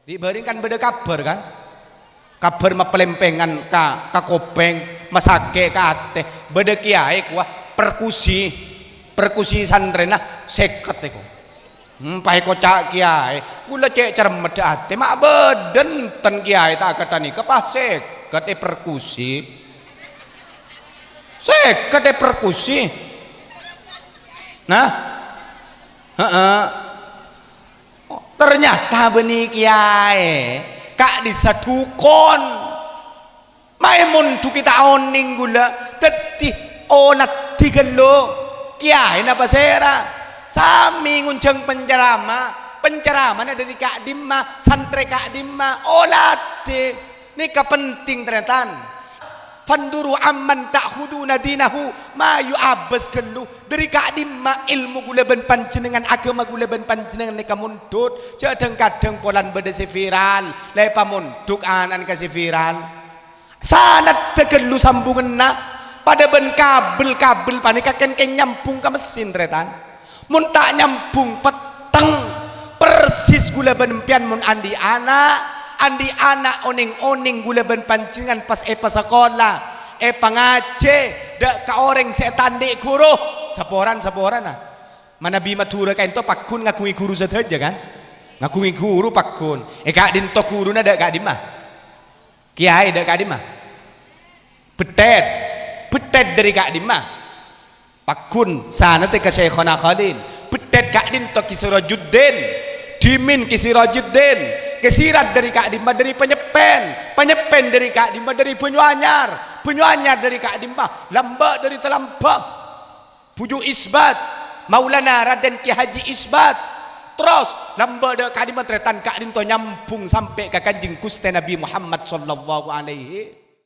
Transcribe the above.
Dibandingkan beda kabar kan, kabar ma pelempengan ka kopeng masake ka ate beda kiai kuah perkusi santrenah seket iku pai kocak kiai gula cek cermet ate mak beden ten kiai tak katani kepah seket perkusi nah ternyata benih kiai kak disadukon maimun tu kita oning gula teti onat tiga lo kiai napa sera sami ngunceng pencerama dari kak dimma santre kak dimma olate ini kepenting ternyata fanduru amman ta'khuduna dinahu ma yu'abbas kellu dari kak dimma ilmu gula ben panjenengan agama gula ben panjenengan nika mundut kadang-kadang polan beda viral lepa munduk anan kasih viral sanat tegellu sambungan na pada ben kabel panika ken nyambung ke mesin tretan mun tak nyambung peteng persis gula ben pian mun andi anak oning gula ben pancingan pas sekolah pangaje dak ka orang setan dek guru saporan mana bima tura kain to pakun ngakui guru saja kan ngakui guru pakun kak din to guru na dak kak dimah kiai dak kak dimah betet dari kak dimah pakun sana te ka Syekhona Khalil betet kak din to Kisirajuddin dimin Kisirajuddin kesirat dari Kak Dimah dari penyepen dari Kak Dimah dari Banyuanyar dari Kak Dimah Lambak dari Telambak Bujuk Isbat Maulana Raden Ki Haji Isbat terus Lambak dari Kak Dimah tretan Kak Dimah nyambung sampai ke Kanjeng Gusti Nabi Muhammad sallallahu alaihi